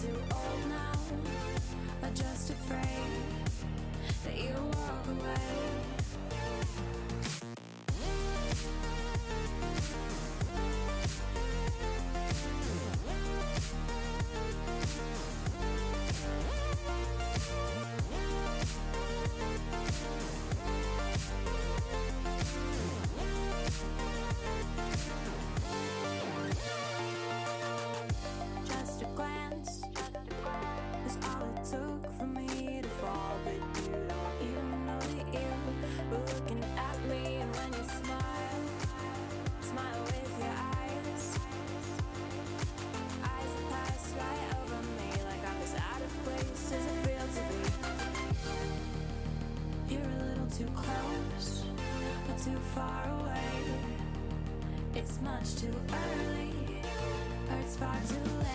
too old now, or just afraid that you'll walk away. Just a glance is all it took for me to fall, but you don't even know that you were looking at me. And when you smile, smile with your eyes that pass right over me, like I'm as out of place as it feels to be. You're a little too close, but too far away. It's much too early, or it's far too late.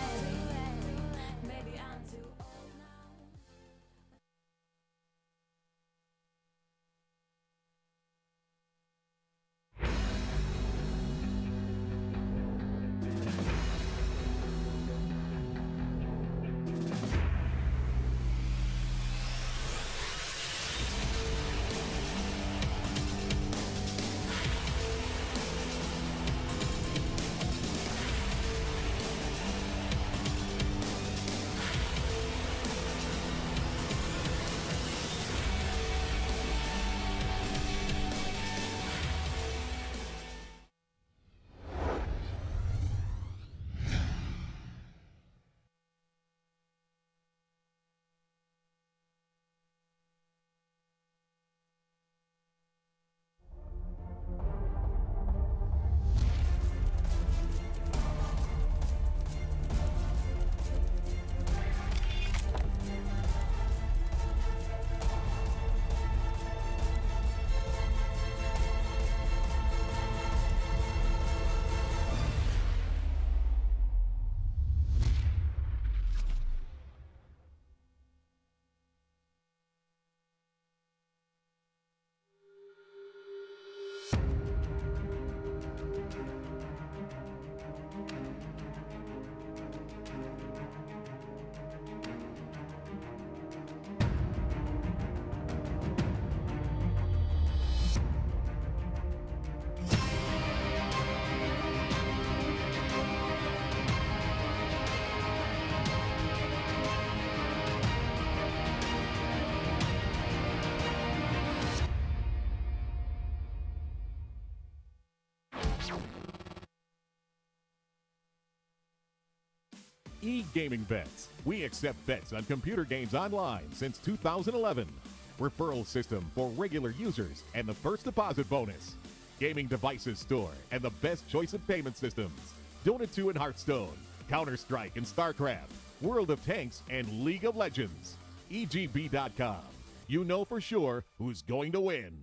Maybe I'm too old now. E-Gaming Bets. We accept bets on computer games online since 2011. Referral system for regular users and the first deposit bonus. Gaming devices store and the best choice of payment systems. Dota 2 and Hearthstone, Counter-Strike and StarCraft, World of Tanks and League of Legends. EGB.com. You know for sure who's going to win.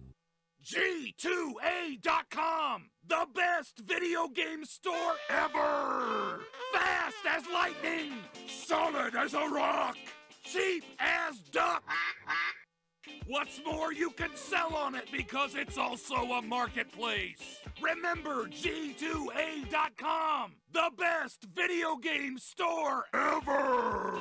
G2A.com, the best video game store ever! Fast as lightning, solid as a rock, cheap as duck. What's more, you can sell on it because it's also a marketplace. Remember G2A.com, the best video game store ever!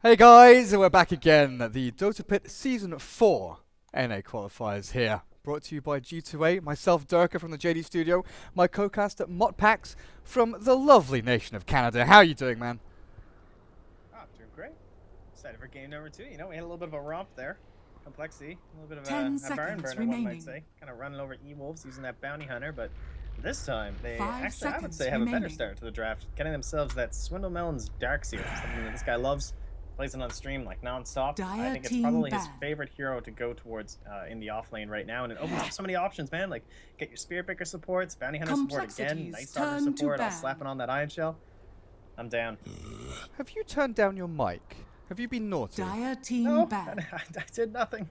Hey guys, we're back again. The DotaPit Season 4 NA qualifiers here. Brought to you by G2A, myself Durka from the JD Studio, my co-caster Motpax from the lovely nation of Canada. How are you doing, man? Oh, doing great. Excited for game number 2. You know, we had a little bit of a romp there. Complexity, a little bit of 10 a barn seconds burner, one might remaining. say. Kind of running over E-Wolves using that bounty hunter, but This time, they 5 actually, I would seconds say, have a better remaining. start to the draft, getting themselves that Swindle Melon's Darkseer, something that this guy loves, plays it on stream like nonstop. I Dire think it's team probably his ban. favorite hero to go towards in the off lane right now, and it opens up so many options, man. Like, get your Spirit Breaker supports, Bounty Hunter support again, Complexities Night Stalker turn to support, all ban. slapping on that Iron Shell. I'm down. Have you turned down your mic? Have you been naughty? Dire team No, ban. I did nothing.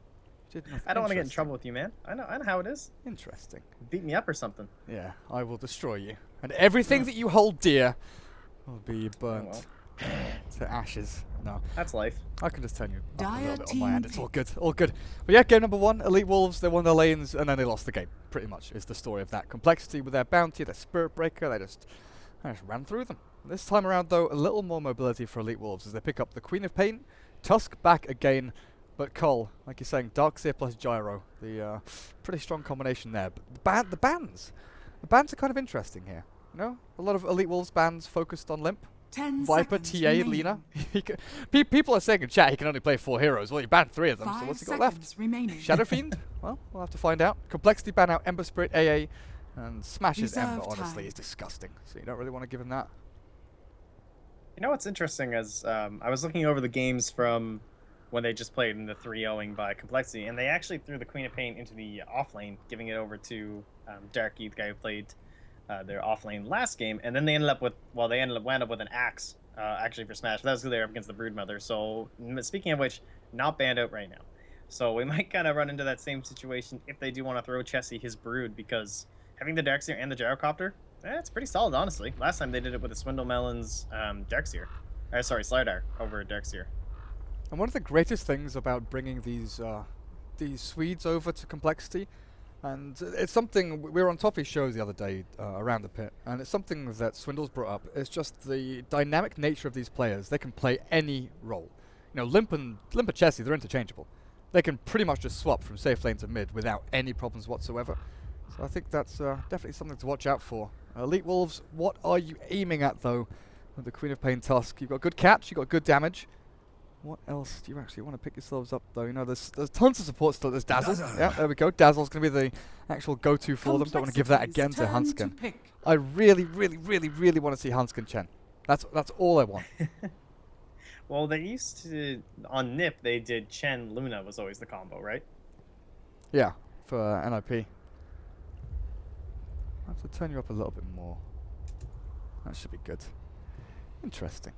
Did nothing. I don't want to get in Interesting. trouble with you, man. I know how it is. Interesting. Beat me up or something. Yeah, I will destroy you. And everything that you hold dear will be burnt well. to ashes. No, That's life. I can just turn you up a Dire little bit on my end. team It's all good, all good. But yeah, game number 1, Elite Wolves, they won their lanes and then they lost the game. Pretty much is the story of that. Complexity with their bounty, their Spirit Breaker, they just ran through them. This time around though, a little more mobility for Elite Wolves as they pick up the Queen of Pain, Tusk back again, but Cole, like you're saying, Darkseer plus Gyro, the pretty strong combination there. But the bans are kind of interesting here. You know, a lot of Elite Wolves bans focused on Limp. 10 Viper, seconds TA, remaining. Lena. People are saying in chat he can only play 4 heroes. Well, you banned 3 of them, so 5 what's he got seconds left? remaining. Shadow Fiend? Well, we'll have to find out. Complexity ban out Ember Spirit, AA, and smashes Reserve Ember, honestly, time. is disgusting. So you don't really want to give him that. You know what's interesting is I was looking over the games from when they just played in the 3-0ing by Complexity, and they actually threw the Queen of Pain into the off lane, giving it over to Darky, the guy who played their off lane last game, and then they ended up with, wound up with an axe actually for Smash. That was there up against the Broodmother. So speaking of which, not banned out right now. So we might kind of run into that same situation if they do want to throw Chessie his Brood, because having the Darkseer and the Gyrocopter, it's pretty solid, honestly. Last time they did it with the Swindle Melon's Darkseer. Slardar over Darkseer. And one of the greatest things about bringing these Swedes over to Complexity, and it's something we were on Toffee's show the other day around the pit, and it's something that Swindle's brought up. It's just the dynamic nature of these players. They can play any role. You know, Limp and Chessie, they're interchangeable. They can pretty much just swap from safe lane to mid without any problems whatsoever. So I think that's definitely something to watch out for. Elite Wolves, what are you aiming at though with the Queen of Pain Tusk? You've got good catch, you've got good damage. What else do you actually want to pick yourselves up though? You know, there's tons of support still. There's Dazzle. Yeah, there we go. Dazzle's going to be the actual go-to for them. Don't want to give that again to Complexities turn Hanskin. pick. I really, really, really, really want to see Hanskin Chen. That's all I want. Well, they used to, on NIP, they did Chen Luna was always the combo, right? Yeah, for NIP. I have to turn you up a little bit more. That should be good. Interesting.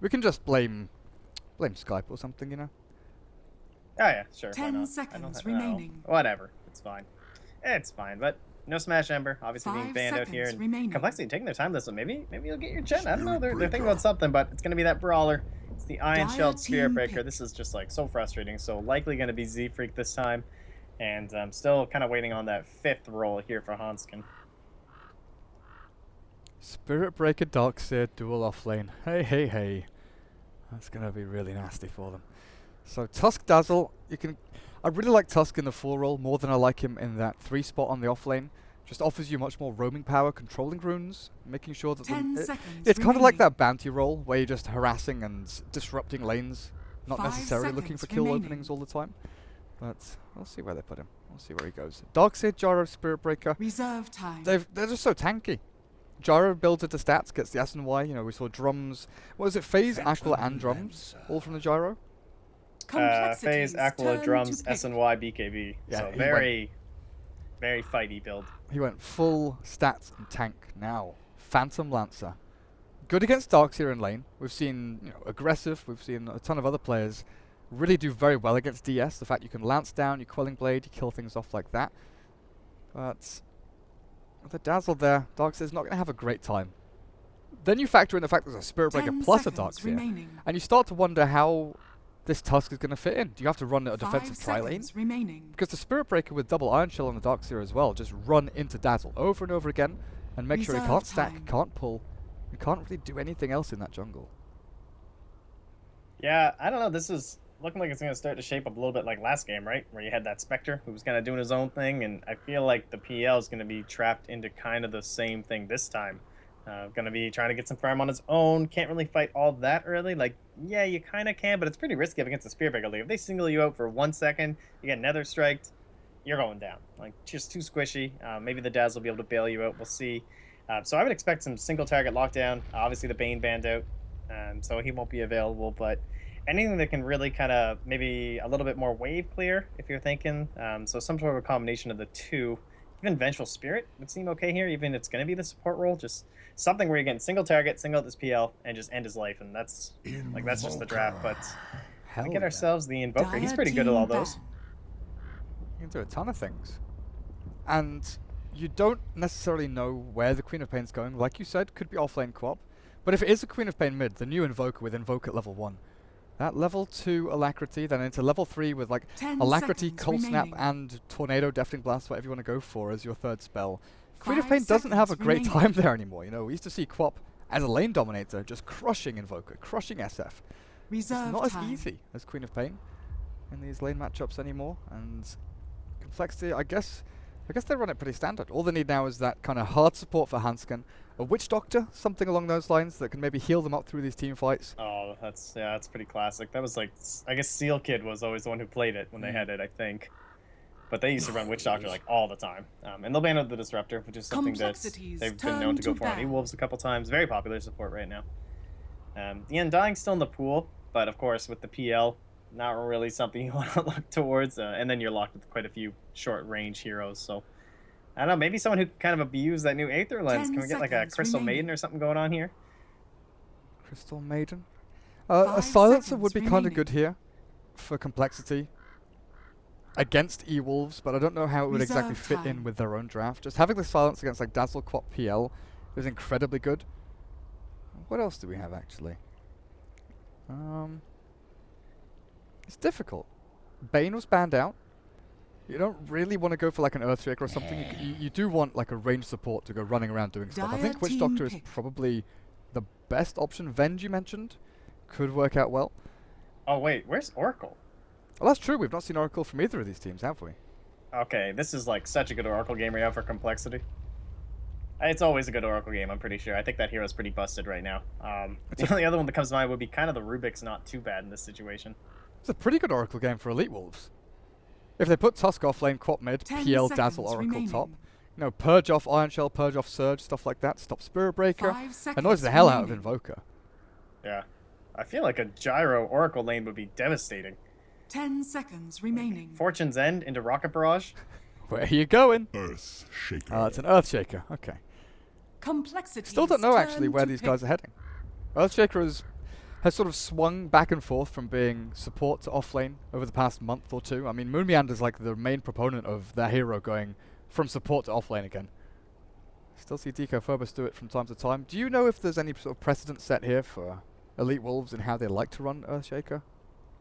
We can just blame Skype or something, you know. Oh yeah, sure. why 10 not? seconds no, remaining. whatever, it's fine. It's fine, but no Smash Ember, obviously being 5 banned out here. seconds And remaining. Complexity taking their time this one. Maybe you'll get your Chen. I don't know. They're thinking about something, but it's gonna be that brawler. It's the Iron Dire Shelled Spirit team Breaker. pick. This is just like so frustrating. So likely gonna be Z Freak this time, and I'm still kind of waiting on that 5th roll here for Hanskin. Spirit Breaker Darkseer dual off lane. Hey. That's going to be really nasty for them. So Tusk Dazzle, I really like Tusk in the 4 role more than I like him in that 3 spot on the off lane. Just offers you much more roaming power, controlling runes, making sure that 10 seconds it's kind of like remaining. that bounty role where you're just harassing and disrupting lanes, not 5 necessarily looking seconds for kill remaining. openings all the time. But we'll see where they put him. We'll see where he goes. Darkseer, Gyro, Spirit Breaker. Reserve time. They're just so tanky. Gyro builds into stats, gets the S and Y. You know, we saw drums. What was it? Phase, Aquila, and drums, all from the Gyro. Complexities Phase, Aquila, turn Drums, to pick. SNY, BKB. Yeah, So he very fighty build. He went full stats and tank now. Phantom Lancer. Good against Darkseer in lane. We've seen aggressive. We've seen a ton of other players really do very well against DS. The fact you can Lance down, you Quelling Blade, you kill things off like that. But with the Dazzle there, Darkseer's not going to have a great time. Then you factor in the fact there's a Spirit Breaker 10 plus a seconds Darkseer. remaining. And you start to wonder how this Tusk is going to fit in. Do you have to run a 5 defensive tri-lane? seconds remaining. Because the Spirit Breaker with double Iron Shell on the Darkseer as well, just run into Dazzle over and over again and make sure he Reserve can't stack, time. can't pull, he can't really do anything else in that jungle. Yeah, I don't know. This is looking like it's going to start to shape up a little bit like last game, right? Where you had that Spectre who was kind of doing his own thing, and I feel like the PL is going to be trapped into kind of the same thing this time. Going to be trying to get some farm on his own. Can't really fight all that early. Like, yeah, you kind of can, but it's pretty risky up against the Spirit Breaker. Like, if they single you out for 1 second, you get nether striked. you're going down. Like, just too squishy. Maybe the Daz will be able to bail you out. We'll see. So I would expect some single target lockdown. Obviously, the Bane banned out, so he won't be available. But anything that can really kind of maybe a little bit more wave clear, if you're thinking. So some sort of a combination of the two. Even Vengeful Spirit would seem okay here, even if it's going to be the support role. Just something where you're getting single target, single out this PL, and just end his life. And that's just the draft. But we get ourselves the Invoker. He's pretty good at all those. You can do a ton of things. And you don't necessarily know where the Queen of Pain's going. Like you said, could be offlane co-op. But if it is a Queen of Pain mid, the new Invoker with Invoke at level 1, that level 2 Alacrity, then into level 3 with like Alacrity, Cold Snap, and Tornado, Deafening Blast, whatever you want to go for as your third spell. Queen of Pain doesn't have a great time there anymore. You know, we used to see Quop as a lane dominator, just crushing Invoker, crushing SF. It's not as easy as Queen of Pain in these lane matchups anymore. And Complexity, I guess they run it pretty standard. All they need now is that kind of hard support for Hansken, a Witch Doctor, something along those lines that can maybe heal them up through these team fights. Oh, that's pretty classic. That was like, I guess Seal Kid was always the one who played it when they had it, I think. But they used to run Witch Doctor like all the time. And they'll ban out the Disruptor, which is something that they've been known to go for on E-Wolves a couple times. Very popular support right now. The Undying's still in the pool, but of course with the PL, not really something you want to look towards. And then you're locked with quite a few short range heroes, so I don't know, maybe someone who kind of abused that new Aether Lens. Can we get like a Crystal Maiden or something going on here? Crystal Maiden? A Silencer would be kind of good here for Complexity against E-Wolves, but I don't know how it would exactly fit in with their own draft. Just having the Silence against like Dazzle Quap PL is incredibly good. What else do we have actually? It's difficult. Bane was banned out. You don't really want to go for like an Earthshaker or something. You do want like a range support to go running around doing stuff. I think Witch Doctor is probably the best option. Venge you mentioned could work out well. Oh wait, where's Oracle? Well, that's true. We've not seen Oracle from either of these teams, have we? Okay, this is like such a good Oracle game right now for Complexity. It's always a good Oracle game, I'm pretty sure. I think that hero's pretty busted right now. The only other one that comes to mind would be kind of the Rubik's not too bad in this situation. It's a pretty good Oracle game for Elite Wolves. If they put Tusk off lane, Quap mid, PL, Dazzle, Oracle top, you know, Purge off Iron Shell, Purge off Surge, stuff like that, stop Spirit Breaker, annoys the hell out of Invoker. Yeah. I feel like a Gyro Oracle lane would be devastating. 10 seconds remaining. Fortune's End into Rocket Barrage. Where are you going? Earthshaker. It's an Earthshaker, okay. Complexity. Still don't know actually where these guys are heading. Earthshaker has sort of swung back and forth from being support to offlane over the past month or two. I mean, Moonmeander's like the main proponent of their hero going from support to offlane again. Still see Deco Phobos do it from time to time. Do you know if there's any sort of precedent set here for Elite Wolves and how they like to run Earthshaker?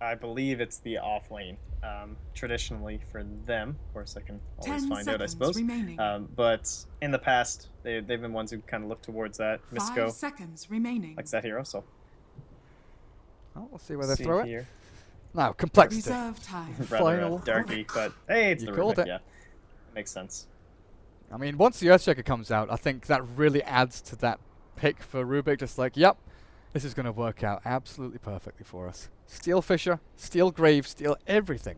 I believe it's the offlane, traditionally for them. Of course, I can always find out, I suppose. But in the past, they've been ones who kind of look towards that. 5 seconds remaining. Likes that hero, so. Oh, we'll see where they throw here. it. Now, Complexity. Reserve time. Rather darky, but hey, it's you the called Rubik, it. yeah. Makes sense. I mean, once the Earthshaker comes out, I think that really adds to that pick for Rubik. Just like, yep, this is going to work out absolutely perfectly for us. Steel Fisher, Steel Grave, Steel everything.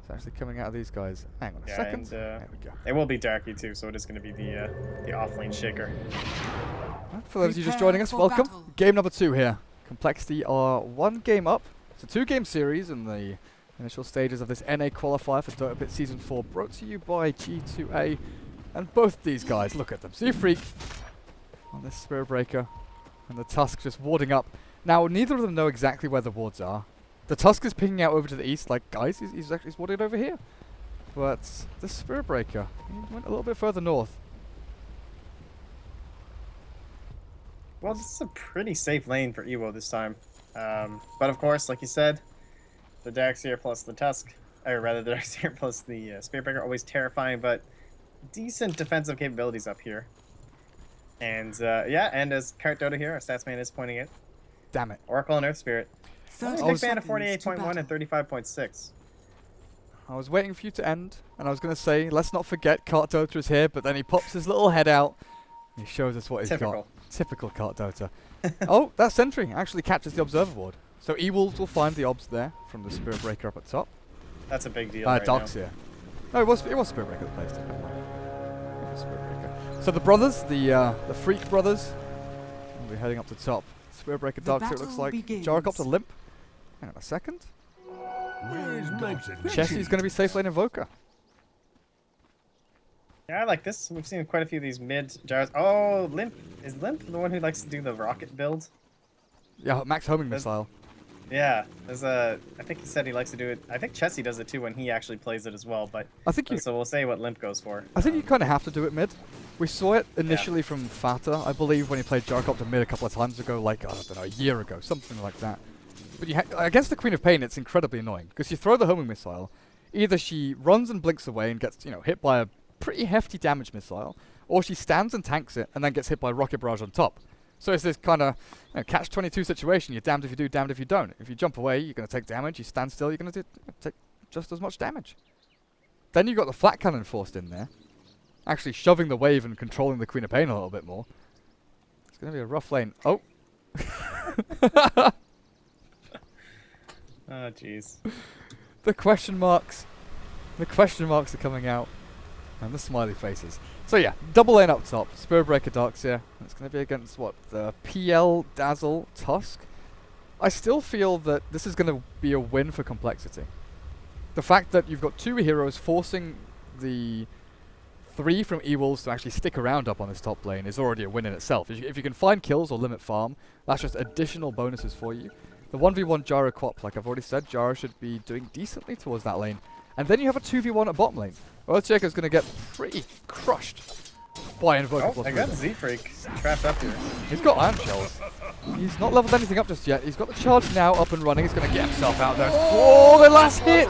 It's actually coming out of these guys. Hang on a second. And, there we go. it will be darky too, so it is going to be the offlane shaker. Well, for those of you just joining us, welcome. Game number 2 here. Complexity are 1 game up. It's a 2-game series in the initial stages of this NA qualifier for DotaPit Season 4, brought to you by G2A. And both these guys, look at them. See a freak on this Spirit Breaker, and the Tusk just warding up. Now, neither of them know exactly where the wards are. The Tusk is pinging out over to the east, like, guys, he's actually warding over here. But the Spirit Breaker, he went a little bit further north. Well, this is a pretty safe lane for Ewo this time. But of course, like you said, the Darkseer plus the Tusk, or rather the Darkseer plus the Spirit Breaker, always terrifying, but decent defensive capabilities up here. And yeah, and as Cart Dota here, our stats man is pointing it. Damn it. Oracle and Earth Spirit. Big fan of 48.1 and 35.6. I was waiting for you to end, and I was going to say, let's not forget Cart Dota is here, but then he pops his little head out. He shows us what he's got. Typical Cart Dota. Oh, that sentry actually catches the Observer Ward. So E-Wolves will find the obs there from the Spirit Breaker up at top. That's a big deal. Darkseer. No, it was Spirit Breaker that placed it. Never mind. It was Spirit Breaker. So the brothers, the Freak brothers, will be heading up to top. Spirit Breaker The Darkseer, it looks battle like. begins. Gyrocopter limp. Hang on a second. Where's Chessie's going to be safe lane Invoker. Yeah, I like this. We've seen quite a few of these mid gyros. Oh, Limp. Is Limp the one who likes to do the rocket build? Yeah, max homing There's- missile. Yeah, there's a. I think he said he likes to do it. I think Chessie does it too when he actually plays it as well. But I think you so we'll say what Limp goes for. I think you kind of have to do it mid. We saw it initially from Fata, I believe, when he played Gyrocopter mid a couple of times ago, like, I don't know, a year ago, something like that. But against the Queen of Pain, it's incredibly annoying, because you throw the homing missile, either she runs and blinks away and gets, hit by a pretty hefty damage missile, or she stands and tanks it, and then gets hit by Rocket Barrage on top. So it's this kind of catch-22 situation. You're damned if you do, damned if you don't. If you jump away, you're going to take damage. You stand still, you're going to take just as much damage. Then you've got the flat cannon forced in there, actually shoving the wave and controlling the Queen of Pain a little bit more. It's going to be a rough lane. Oh. Oh, jeez. The question marks. The question marks are coming out. And the smiley faces. So yeah, double lane up top. Spirit Breaker Darkseer. It's going to be against, what, the PL Dazzle Tusk? I still feel that this is going to be a win for Complexity. The fact that you've got two heroes forcing the 3 from E-Wolves to actually stick around up on this top lane is already a win in itself. If you can find kills or limit farm, that's just additional bonuses for you. The 1v1 Gyro Quap, like I've already said, Gyro should be doing decently towards that lane. And then you have a 2v1 at bottom lane. Earthshaker's going to get pretty crushed by Invoker. Oh, I got Z-Freak trapped up here. He's got Iron Shells. He's not leveled anything up just yet. He's got the charge now up and running. He's going to get himself out there. Oh, the last hit!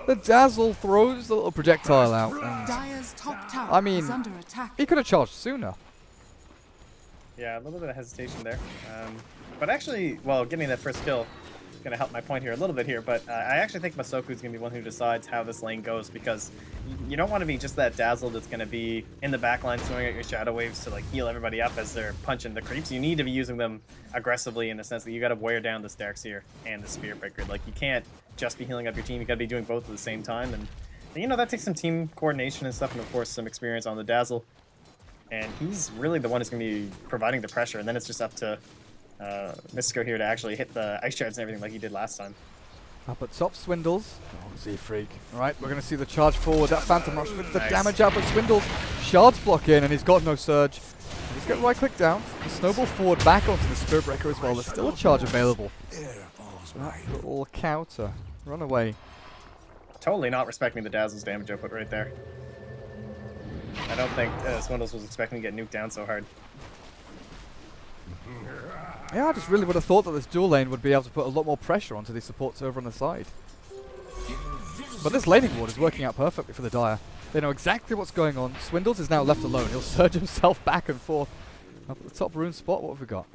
The Dazzle throws the little projectile out. And Dire's top tower I mean, is under attack. he could have charged sooner. Yeah, a little bit of hesitation there. But actually, well, getting that first kill is going to help my point here a little bit here. But I actually think Masoku's going to be one who decides how this lane goes, because you don't want to be just that Dazzle that's going to be in the backline throwing out your Shadow Waves to like heal everybody up as they're punching the creeps. You need to be using them aggressively in the sense that you got to wear down this Darkseer and the Spirit Breaker. Like, you can't just be healing up your team. You got to be doing both at the same time. And that takes some team coordination and stuff, and of course some experience on the Dazzle. And he's really the one who's going to be providing the pressure, and then it's just up to Mystico here to actually hit the ice shards and everything like he did last time. Up at top, Swindles. Oh, Z-Freak. Alright, we're going to see the charge forward. That Phantom Rush with the Nice. damage out, but Swindles. Shards block in, and he's got no surge. Just get right click down. The snowball forward back onto the Spirit Breaker as well. There's still a charge available. That little counter. Run away. Totally not respecting the Dazzle's damage output right there. I don't think Swindles was expecting to get nuked down so hard. Yeah, I just really would have thought that this dual lane would be able to put a lot more pressure onto these supports over on the side. But this laning ward is working out perfectly for the Dire. They know exactly what's going on. Swindles is now left alone. He'll surge himself back and forth. Up at the top rune spot, what have we got?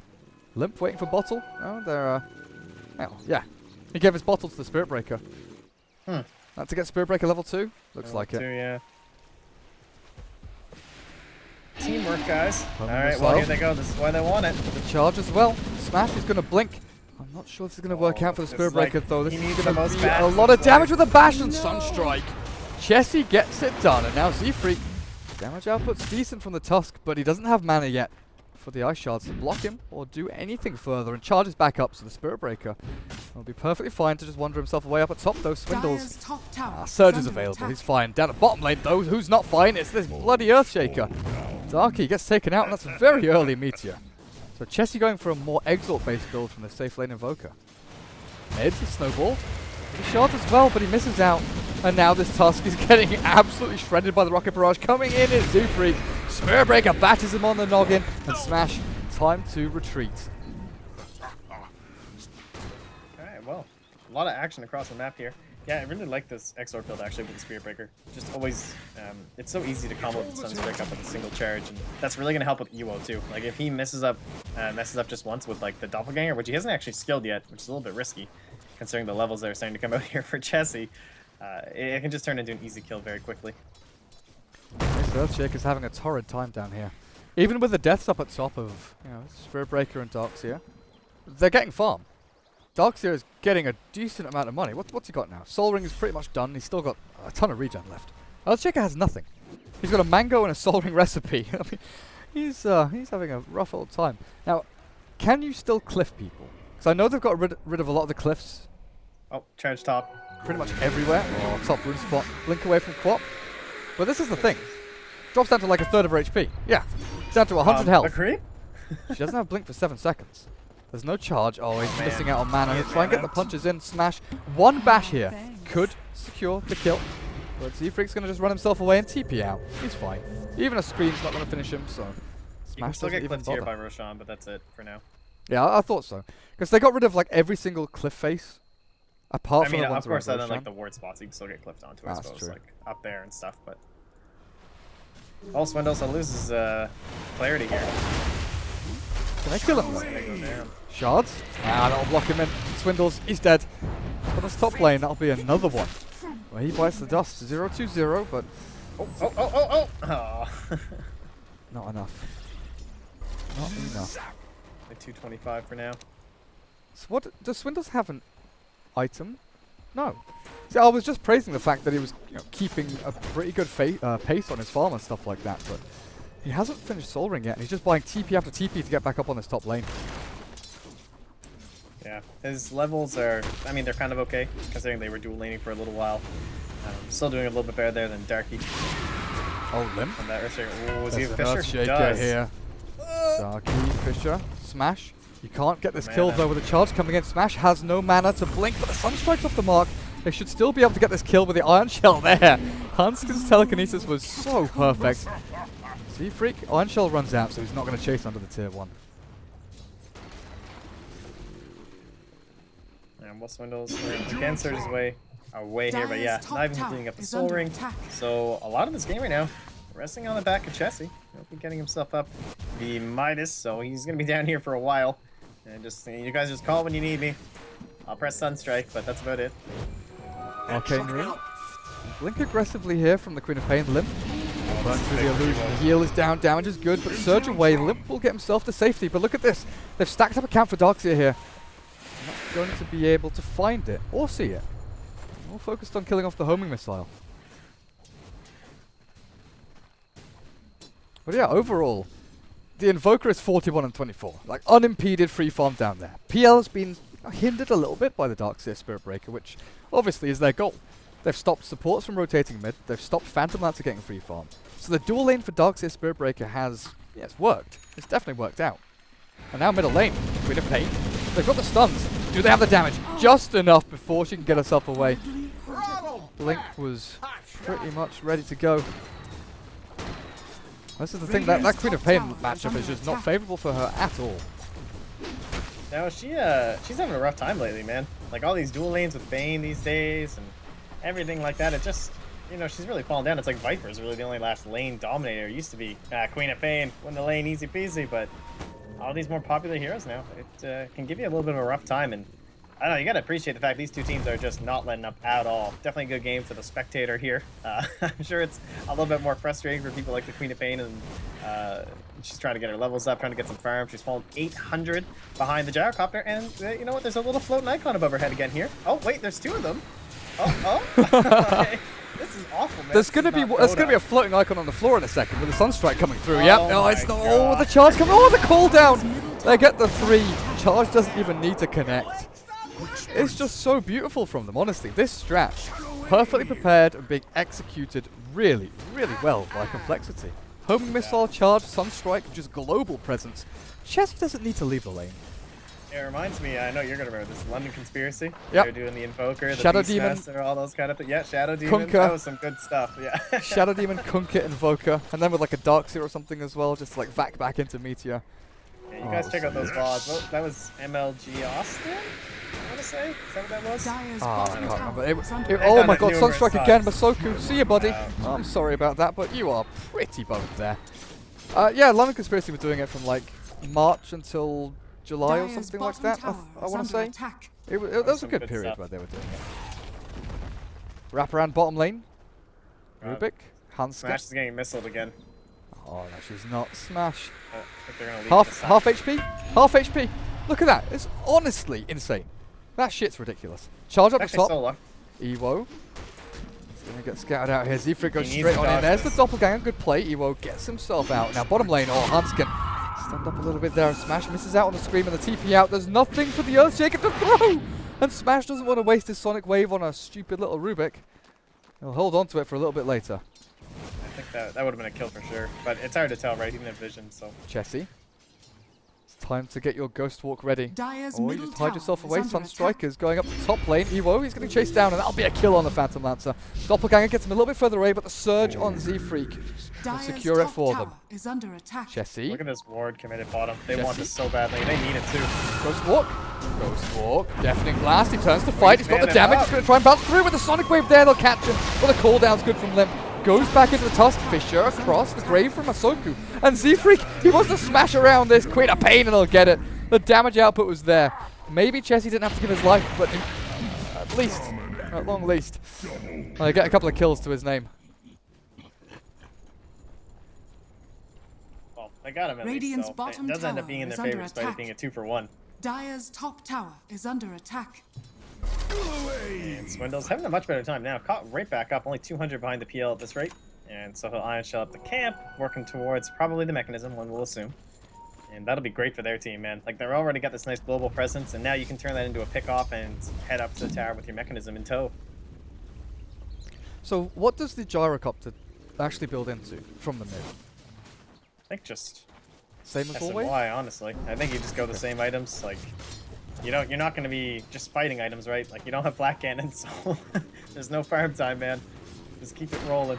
Limp waiting for bottle. Oh, they're well, yeah. He gave his bottle to the Spirit Breaker. To get Spirit Breaker level 2? Looks like it. Yeah. Teamwork, guys. Homing Alright, missile. well, here they go. This is why they want it. The charge as well. Smash is going to blink. I'm not sure this is going to work out for the this Spirit is like- Breaker, though. This he is needs going the to most be a bats, lot of it's damage like- with a Bash and Sunstrike. Chessie gets it done, and now Z-Freak. Damage output's decent from the Tusk, but he doesn't have mana yet for the Ice Shards to block him or do anything further, and charges back up, so the Spirit Breaker will be perfectly fine to just wander himself away up at top, though. Swindles. Dire's top tower Surge is under available. attack. He's fine. Down at bottom lane, though, who's not fine? It's this bloody Earthshaker. Darky gets taken out, and that's a very early Meteor. So Chessie going for a more Exalt-based build from the safe lane Invoker. Mid, Snowball. He shards as well, but he misses out. And now this Tusk is getting absolutely shredded by the Rocket Barrage. Coming in is Z-Freak. Spirit Breaker batters him on the noggin, and Smash, time to retreat. Alright, well, a lot of action across the map here. Yeah, I really like this Exort build actually with the Spirit Breaker. Just always, it's so easy to combo with the Sunstrike up with a single charge, and that's really going to help with Ewo too. Like, if he messes up just once with like the Doppelganger, which he hasn't actually skilled yet, which is a little bit risky, considering the levels that are starting to come out here for Chessie, it can just turn into an easy kill very quickly. This Earthshaker's having a torrid time down here. Even with the deaths up at top of Spirit Breaker and Darkseer, they're getting farm. Darkseer is getting a decent amount of money. What's he got now? Soul Ring is pretty much done. He's still got a ton of regen left. Earthshaker has nothing. He's got a mango and a soul ring recipe. I mean, he's having a rough old time. Now, can you still cliff people? Because I know they've got rid of a lot of the cliffs. Oh, charge top. Pretty much everywhere. Oh, top rune spot. Blink away from Quap. But this is the thing. Drops down to like a third of her HP. Yeah. Down to 100 A health. creep? She doesn't have blink for 7 seconds. There's no charge. Oh, he's missing out on mana. He'll try and get the punches in. Smash. One bash here could secure the kill. But Z-Freak's going to just run himself away and TP out. He's fine. Even a screen's not going to finish him, so... You can Smash still doesn't get even clipped here bother. by Roshan, but that's it for now. Yeah, I thought so. Because they got rid of like every single cliff face. Apart I from mean, the ones of course, around other than like Roshan. the ward spots, you can still get clipped onto, I That's suppose, true. like up there and stuff. But Swindles loses clarity here. Can I kill him? Gonna go down. Shards? Ah, that'll block him in. Swindles, he's dead. For this top lane, that'll be another one. Where he bites the dust. 0-2-0, but Oh! not enough. Not enough. Like 225 for now. So what, does Swindles have an item? No. See, I was just praising the fact that he was keeping a pretty good pace on his farm and stuff like that, but he hasn't finished Soul Ring yet, and he's just buying TP after TP to get back up on this top lane. Yeah, his levels are, I mean, they're kind of okay, considering they were dual laning for a little while. Still doing a little bit better there than Darky. Oh, Limp. On that Earthshaker. Oh, is he a There's an Fisher? Earthshaker Does. here. Darky, Fisher, Smash. You can't get this Mana. kill though with a charge coming in. Smash has no mana to blink, but the sun strikes off the mark. They should still be able to get this kill with the Iron Shell there. Hanskin's telekinesis was so perfect. Z-Freak, Iron Shell runs out, so he's not going to chase under the tier 1. And Swindles again surge his way away here, but yeah, Dire's not even top cleaning up the is Soul under Ring. attack. So a lot of this game right now, resting on the back of Chessie. He'll be getting himself up the Midas, so he's gonna be down here for a while. And just you guys just call when you need me. I'll press Sunstrike, but that's about it. Arcane Rune. Blink aggressively here from the Queen of Pain. Limp. Burn through the illusion. The heal is down. Damage is good, but surge away. Limp will get himself to safety. But look at this. They've stacked up a camp for Darkseer here. Not going to be able to find it or see it. More focused on killing off the homing missile. But yeah, overall, the Invoker is 41 and 24. Like, unimpeded free farm down there. PL has been hindered a little bit by the Darkseer Spirit Breaker, which obviously is their goal. They've stopped supports from rotating mid. They've stopped Phantom Lancer getting free farm. So the dual lane for Darkseer Spirit Breaker has, yeah, it's worked. It's definitely worked out. And now middle lane, Queen of Pain. They've got the stuns. Do they have the damage? Just enough before she can get herself away. Blink was pretty much ready to go. This is the thing, that Queen of Pain matchup is just not favorable for her at all. Now she's having a rough time lately, man. Like all these dual lanes with Bane these days and everything like that. It just, she's really fallen down. It's like Viper's really the only last lane dominator. It used to be Queen of Pain, win the lane easy peasy, but all these more popular heroes now, it can give you a little bit of a rough time. And I don't know, you gotta appreciate the fact these two teams are just not letting up at all. Definitely a good game for the spectator here. I'm sure it's a little bit more frustrating for people like the Queen of Pain, and she's trying to get her levels up, trying to get some farm. She's fallen 800 behind the gyrocopter, and you know what? There's a little floating icon above her head again here. Oh wait, there's two of them. Oh. This is awful, man. There's gonna be a floating icon on the floor in a second with the sunstrike coming through. Oh Yep. Oh, it's my not. God. Oh, the charge coming. Oh, the cooldown. They get the 3. Charge doesn't even need to connect. It's just so beautiful from them, honestly. This strat, perfectly prepared and being executed really, really well by Complexity. Homing missile, charge, sunstrike, just global presence. Chess doesn't need to leave the lane. It reminds me, I know you're gonna remember this, London Conspiracy. Yep. They're doing the Invoker, the Shadow Demon. Beastmaster, all those kind of things. Yeah, Shadow Demon. Kunkka. That was some good stuff, yeah. Shadow Demon, Kunkka, Invoker, and then with like a Darkseer or something as well, just like vac back into Meteor. Yeah, you guys check out those VODs. Well, that was MLG Austin, I want to say? Is that what that was? Dire's Oh, I bottom can't tower remember. is under Oh done my it god, numerous Sunstrike again, times. Masoku. See you, buddy. Oh, I'm sorry about that, but you are pretty boned there. Yeah, London Conspiracy were doing it from like March until July or Dire's something like bottom that, tower I is want to under say. attack. That was a some good good period stuff. where they were doing it. Wraparound bottom lane. Rubik, Hanska. Smash is getting missiled again. Oh, no, she's not. Smash. I think they're gonna leave Half this HP? Half HP. Look at that. It's honestly insane. That shit's ridiculous. Charge up the Actually, top. so lucky. Evo. Gonna get scouted out here. Zefric goes He needs straight to on in. dodge There's the this. doppelganger. Good play. Ewo gets himself out. Now bottom lane. Oh, Hanskin stunned up a little bit there. Smash misses out on the scream and the TP out. There's nothing for the Earthshaker to throw. And Smash doesn't want to waste his Sonic Wave on a stupid little Rubik. He'll hold on to it for a little bit later. I think that would have been a kill for sure. But it's hard to tell, right? He didn't have vision, so. Chessie. It's time to get your Ghost Walk ready. Dire's Or you middle just hide tower yourself is away. under Sunstrike is going up the top lane. Ewo, he's getting chased down, and that'll be a kill on the Phantom Lancer. Doppelganger gets him a little bit further away, but the surge on Z-Freak will Dire's secure it top for tower them. is under attack. Chessie. Look at this ward committed bottom. They want Jesse? this so badly. They need it too. Ghost Walk. Ghost Walk. Deafening Blast. He turns to fight. He's got the Standing damage. up. He's going to try and bounce through with the Sonic Wave there. They'll catch him. But the cooldown's good from Limp. Goes back into the Tusk. Fisher across the grave from Masoku. And Z-Freak, he wants to smash around this Queen of Pain and they'll get it. The damage output was there. Maybe Chessie didn't have to give his life, but at least, at long least, they get a couple of kills to his name. Well, they got him at Radiant's least, so bottom it does end tower up being in their is under favor despite it attack. being a 2-for-1. Dire's top tower is under attack. And Swindle's having a much better time now. Caught right back up, only 200 behind the PL at this rate. And so he'll Ion Shell up the camp, working towards probably the mechanism, one will assume. And that'll be great for their team, man. Like, they're already got this nice global presence, and now you can turn that into a pick-off and head up to the tower with your mechanism in tow. So what does the Gyrocopter actually build into from the mid? I think just Same as always? SMY, honestly. I think you just go the same items. Like, you're not going to be just fighting items, right? Like, you don't have Black Cannon, so there's no farm time, man. Just keep it rolling.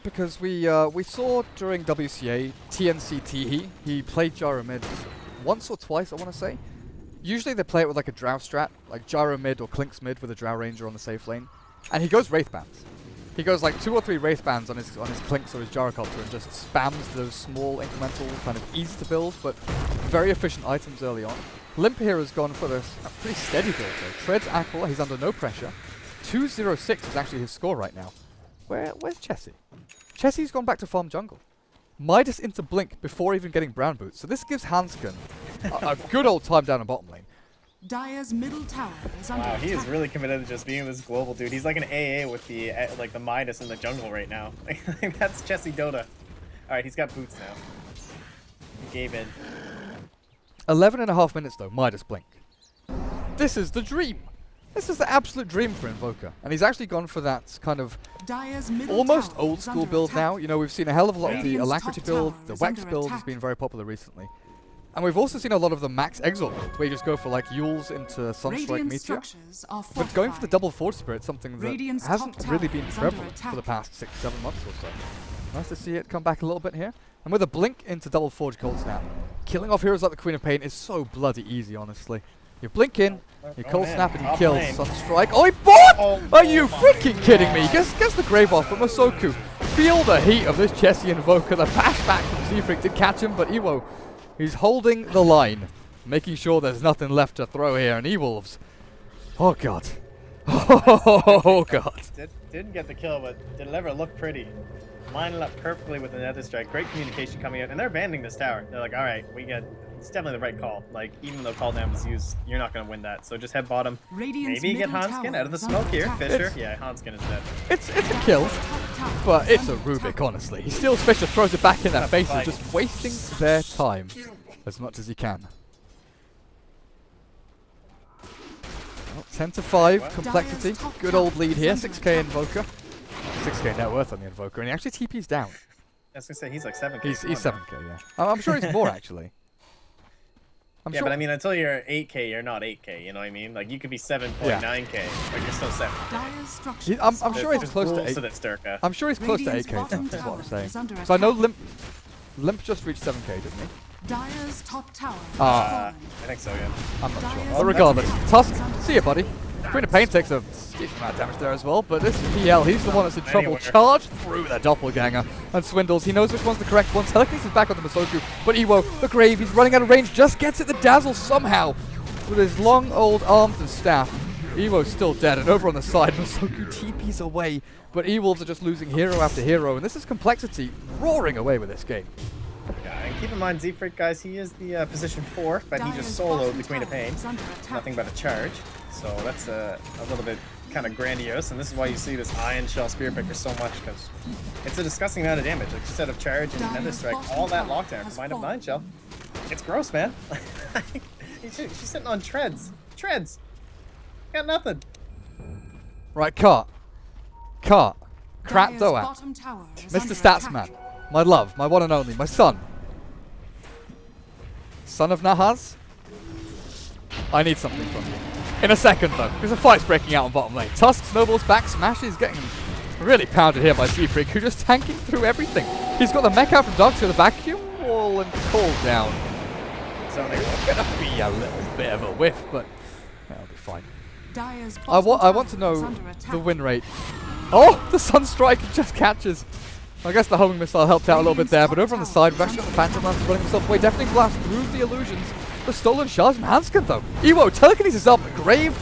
Because we saw during WCA TNCT he played Gyro mid once or twice, I want to say. Usually they play it with like a Drow strat, like Gyro mid or Clinks mid with a Drow Ranger on the safe lane, and he goes Wraith Bands. He goes like 2 or 3 Wraith Bands on his Clinks or his Gyrocopter and just spams those small incremental kind of easy to build but very efficient items early on. Limp here has gone for this a pretty steady build though. Treads Aquila, he's under no pressure. 206 is actually his score right now. Where's Chessie? Chessie's gone back to farm jungle. Midas into Blink before even getting brown boots. So this gives Hanskin a good old time down the bottom lane. Dire's middle tower is under Wow, attack. he is really committed to just being this global dude. He's like an AA with the like the Midas in the jungle right now. That's Chessie Dota. All right, he's got boots now. He gave in. 11.5 minutes though, Midas Blink. This is the dream. This is the absolute dream for Invoker. And he's actually gone for that kind of Dire's middle almost tower old is school under build attack. now. You know, we've seen a hell of a lot of the Radiant's Alacrity top build, tower the is Wax under build has attack. been very popular recently. And we've also seen a lot of the Max Exalt build, where you just go for like Yules into Sunstrike Radiant Meteor. structures are But going for the fortified. double Forge Spirit, something that Radiant's hasn't top really tower been is under prevalent for attack. the past 6-7 months or so. Nice to see it come back a little bit here. And with a blink into double Forge Cold Snap, killing off heroes like the Queen of Pain is so bloody easy, honestly. You blink in, you Oh, Cold man, Snap and you top kill lane. Sunstrike. Oh, he bought! Oh, Are you my freaking kidding me? Gets the grave off, but Masoku, feel the heat of this Chessie Invoker. The bash back from Z-Freak did catch him, but Ewo, he's holding the line, making sure there's nothing left to throw here. And E-Wolves, oh god. Oh god. Didn't get the kill, but deliver looked pretty. Lining up perfectly with the Nether Strike. Great communication coming out, and they're abandoning this tower. They're like, all right, it's definitely the right call. Like, even though call down was used, you're not going to win that. So just head bottom. Radiant's Maybe get middle Hanskin tower out of the is under smoke here. attack. Fisher. It's- Yeah, Hanskin is dead. It's a kill, Top tower but is it's a under Rubik, attack. honestly. He steals Fisher, throws it back in their Tough faces, fight. just wasting their time as much as he can. Well, 10-5, What? complexity. Dire's top Good tower old lead is here. under 6k attack. Invoker. 6k net worth on the Invoker, and he actually TP's down. I was going to say, he's like 7K. He's Come on, 7k, yeah. I'm sure he's more, actually. I'm Yeah, sure. but I mean, until you're 8K, you're not 8K, you know what I mean? Like, you could be 7.9K, but you're still 7. Dire's structures I'm are sure he's There's close to rules 8. to this, Durka. I'm sure he's close to Radiant's 8k, bottom is what I'm tower saying. is under So I know attack. Limp just reached 7k, didn't he? Dire's top tower is I falling. think so, yeah. I'm not sure. Dire's But regardless, Tusk, see ya, buddy. Queen of Pain takes a decent amount of damage there as well, but this is PL. He's the one that's in trouble. Anywhere. Charge through the doppelganger and Swindles. He knows which one's the correct one. Telekinesis is back onto Masoku, but Ewo, the grave, he's running out of range, just gets it the dazzle somehow with his long old arms and staff. Ewo's still dead, and over on the side, Masoku TP's away, but E-Wolves are just losing hero after hero, and this is complexity roaring away with this game. Yeah, and keep in mind, Z-Freak, guys, he is the position 4, but he just Dire's soloed bottom the Queen of tower Pain. is under attack. Nothing but a charge. So that's a little bit kind of grandiose, and this is why you see this Iron Shell Spear Picker so much, because it's a disgusting amount of damage. Like, instead of Charge and Nether Strike, all that lockdown combined with 9 Shell. It's gross, man. She's sitting on treads. Treads. Got nothing. Right, Cart. Crap Dire's Doat. bottom tower is Mr. under Statsman. attack. My love, my one and only, my son. Son of Nahaz? I need something from you. In a second, though, because a fight's breaking out on bottom lane. Tusk snowballs back, smashes, getting really pounded here by Seafreak, who just tanking through everything. He's got the mech out from Dark to the vacuum wall and cool down. So It's gonna be a little bit of a whiff, but that'll be fine. Dire's I bottom want to tower is know under attack. the win rate. Oh, the Sunstrike just catches. I guess the homing missile helped out a little bit there, but over on the side, we've actually got the Phantom Lance running himself away. Deafening Blast through the illusions. The stolen shards from Hanskin, though. Ewo, telekinesis up, graved.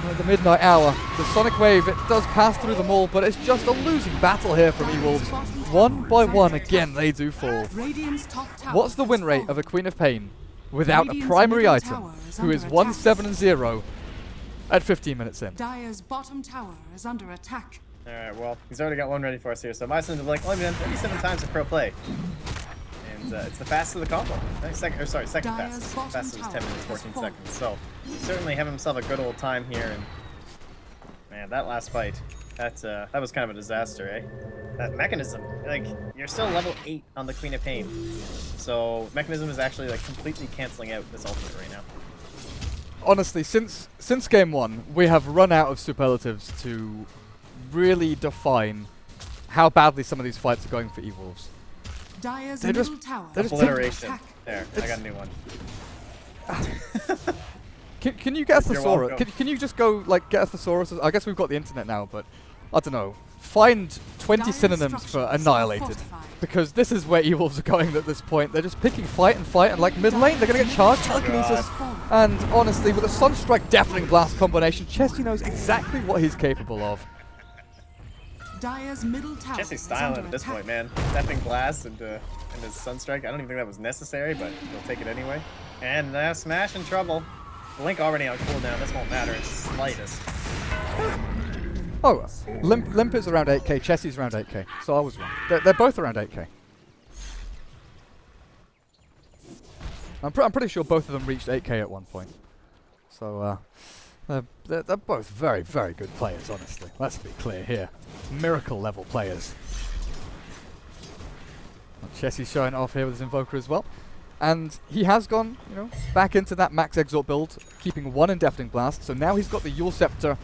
At the midnight hour, the Sonic Wave, it does pass through them all, but it's just a losing battle here from E-Wolves. One by one, again, they do fall. Radiant's top tower What's the win has rate fallen. of a Queen of Pain without a Radiant's primary middle item, tower is who is under 1-7-0 at 15 minutes in? Dire's bottom tower is under attack. Alright, well, he's already got one ready for us here, so my son like only been 37 times in pro play. And it's the fastest of the combo. Second Dire's fastest. bottom Fastest was 10 tower minutes, has 14 fallen. seconds. So, he's certainly having himself a good old time here, and man, that last fight, that was kind of a disaster, eh? That mechanism, like, you're still level 8 on the Queen of Pain. So, mechanism is actually like completely canceling out this ultimate right now. Honestly, since game 1, we have run out of superlatives to really define how badly some of these fights are going for E-Wolves. Dire's They're just- middle tower they're is just under Obliteration. attack. There, I got a new one. Can you get a You're thesaurus? welcome. Can you just go, like, get a thesaurus? I guess we've got the internet now, but I don't know. Find 20 Dire's synonyms for structures are annihilated. fortified. Because this is where E-Wolves are going at this point. They're just picking fight, and like mid lane, they're going to get charged, telekinesis. And honestly, with a Sunstrike Deafening Blast combination, Chesty knows exactly what he's capable of. Dire's middle tower Jesse's is styling under at this attack. point, man. Stepping Blast and his Sunstrike. I don't even think that was necessary, but he'll take it anyway. And now Smash in trouble. Blink already on cooldown. This won't matter in slightest. Oh, Limp is around 8k, Chessie's around 8k, so I was wrong. They're both around 8k. I'm pretty sure both of them reached 8k at one point. So, they're both very, very good players, honestly. Let's be clear here. Miracle level players. Well, Chessie's showing off here with his Invoker as well. And he has gone, back into that max exort build, keeping one in Deafening Blast. So now he's got the Yule Scepter.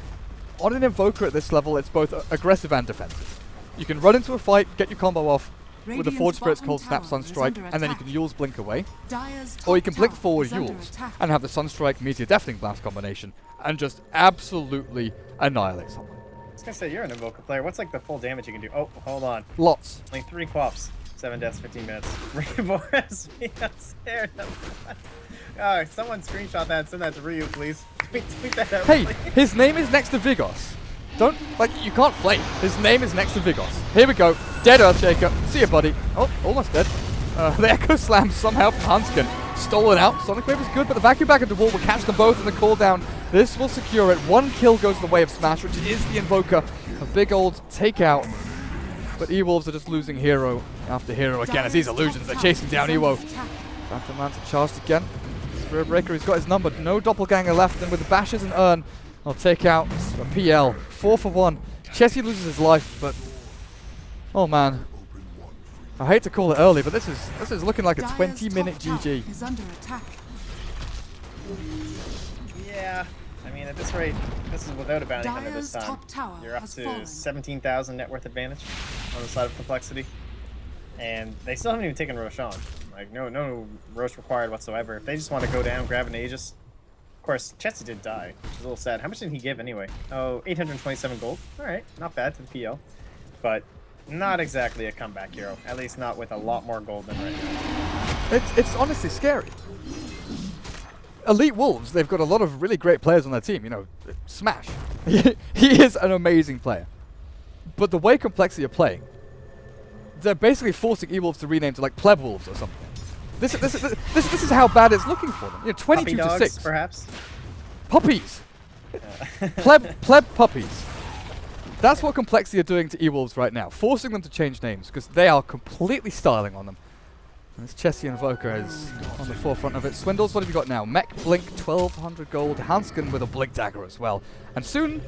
On an Invoker at this level, it's both aggressive and defensive. You can run into a fight, get your combo off with the Radiant's Forge Spirit's bottom Cold Snap tower is Sunstrike, under and then you attack. can Yule's Blink away. Dire's Or you top can Blink tower forward is under Yule's attack. and have the Sunstrike meet your Deafening Blast combination and just absolutely annihilate someone. I was gonna say, you're an Invoker player. What's like the full damage you can do? Oh, hold on. Lots. Only 3 quaps. 7 deaths, 15 minutes. Rainbow SP scared. Oh, someone screenshot that and send that to Ryu, please. Tweet that out, Hey, please. his name is next to Vigos. Don't, you can't flame. His name is next to Vigos. Here we go. Dead Earthshaker. See ya, buddy. Oh, almost dead. The Echo Slam somehow from Hanskin. Stolen out. Sonic Wave is good, but the vacuum back into the wall will catch them both in the cooldown. This will secure it. One kill goes the way of Smash, which is the Invoker. A big old takeout. But E-Wolves are just losing hero after hero again as these illusions are chasing down Ewo. Phantom Lance charged again. Spirit Breaker, he's got his number. No doppelganger left, and with the bashes and Urn, I'll take out the PL. 4 for 1. Chessie loses his life, but oh man. I hate to call it early, but this is looking like a Dire's 20-minute top tower GG. is under attack. Yeah. I mean, at this rate, this is without a bounty hunter this Dire's time. top tower You're up has to fallen. 17,000 net worth advantage on the side of complexity. And they still haven't even taken Roshan. Like, no Rosh required whatsoever. If they just want to go down, grab an Aegis. Of course, Chessie did die, which is a little sad. How much did he give anyway? Oh, 827 gold. Alright, not bad to the PL. But not exactly a comeback hero. At least not with a lot more gold than right now. It's honestly scary. Elite Wolves, they've got a lot of really great players on their team. Smash. He is an amazing player. But the way Complexity are playing, they're basically forcing E-Wolves to rename to like Pleb Wolves or something. This is how bad it's looking for them. 22 Puppy to dogs, 6. perhaps? Puppies. Pleb puppies. That's what Complexity are doing to E-Wolves right now, forcing them to change names because they are completely styling on them. And this Chessie Invoker is on the forefront of it. Swindles, what have you got now? Mech, Blink, 1200 gold. Hanskin with a Blink Dagger as well. And soon,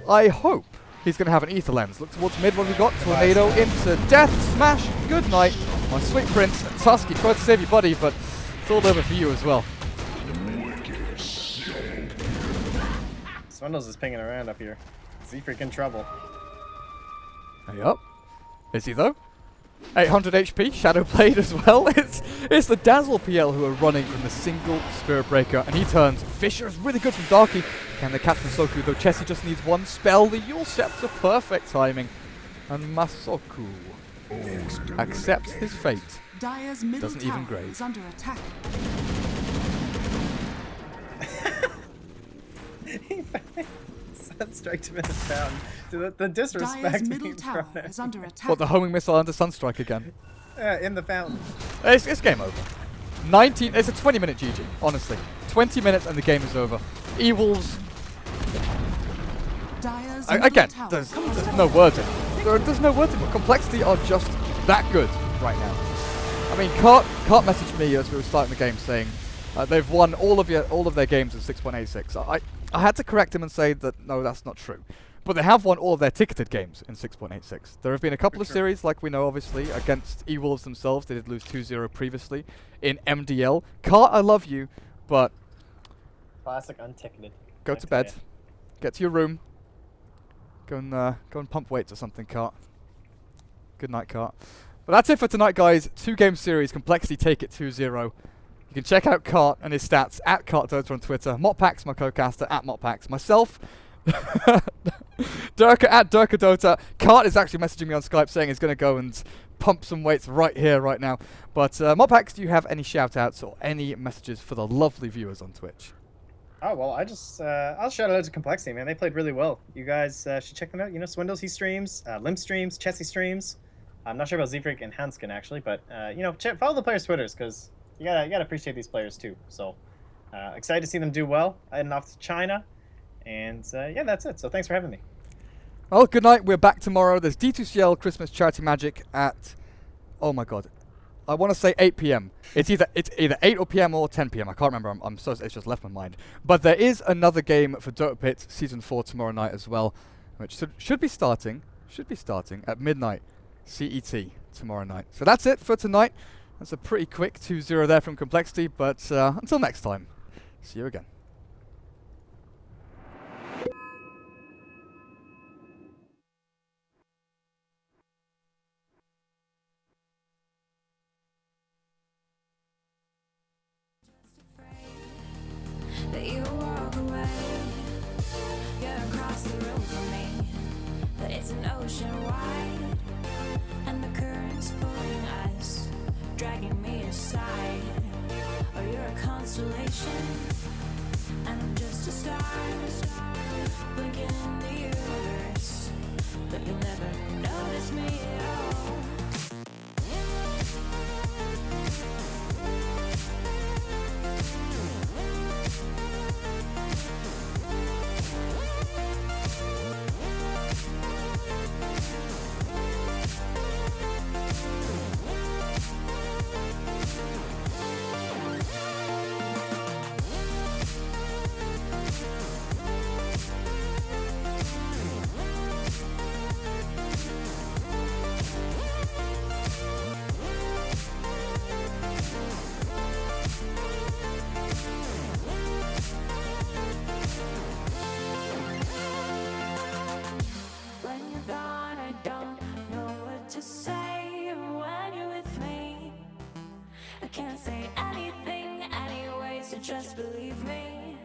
I hope he's going to have an Ether Lens. Look towards mid, what have we got? Tornado into Death, Smash, good night. My sweet Prince, Tusky tried to save your buddy, but it's all over for you as well. Swindles is pinging around up here. Is he freaking trouble? Yup. Is he though? 800 HP, Shadow Blade as well. It's the Dazzle PL who are running from the single Spirit Breaker, and he turns. Fisher is really good from Darky. Can they catch Masoku though? Chessie just needs one spell. The Yule Scepter, perfect timing. And Masoku accepts his fate. Dire's middle Doesn't even tower grade. is under attack. Sunstrike him in the fountain. The disrespect Dire's middle being tower thrown at is under attack. What, the homing missile under Sunstrike again? in the fountain. It's game over. 19. It's a 20-minute GG, honestly. 20 minutes and the game is over. E-Wolves. Dire's Again, middle tower there's comes no words in it. There's no words in it. Complexity are just that good right now. I mean, Cart messaged me as we were starting the game saying they've won all of their games in 6.86. I had to correct him and say that no, that's not true. But they have won all of their ticketed games in 6.86. There have been a couple of series, like we know, obviously, against E-Wolves themselves. They did lose 2-0 previously in MDL. Cart, I love you, but Classic unticketed. go to bed. Get to your room. Go and pump weights or something, Cart. Good night, Cart. But that's it for tonight, guys. 2-game series. Complexity take it 2-0. You can check out Cart and his stats at CartDota on Twitter. Motpax, my co-caster, at Motpax. Myself, Durka at DurkaDota. Cart is actually messaging me on Skype saying he's going to go and pump some weights right here, right now. But Motpax, do you have any shout-outs or any messages for the lovely viewers on Twitch? Oh, well, I'll shout out to Complexity, man. They played really well. You guys should check them out. You know, Swindles, he streams. Limp streams. Chessie streams. I'm not sure about Zefreak and Hanskin, actually, but, you know, follow the players' Twitters, because you gotta appreciate these players, too. So, excited to see them do well. Heading off to China. And, yeah, that's it. So, thanks for having me. Well, good night. We're back tomorrow. There's D2CL Christmas Charity Magic at, oh my god, I want to say 8 p.m. It's either 8 p.m. or 10 p.m. I can't remember. I'm so it's just left my mind. But there is another game for DotaPit Season 4 tomorrow night as well, which should be starting at midnight CET tomorrow night. So that's it for tonight. That's a pretty quick 2-0 there from Complexity. But until next time, see you again. That you walk away, you're across the room from me, but it's an ocean wide, and the current's pulling us, dragging me aside. Or you're a constellation, and I'm just a star, blinking in the universe, but you'll never notice me at all. When you're gone, I don't know what to say. When you're with me, I can't say anything anyway, so just believe me.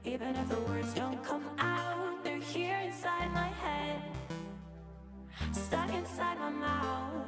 Even if the words don't come out, they're here inside my head, stuck inside my mouth.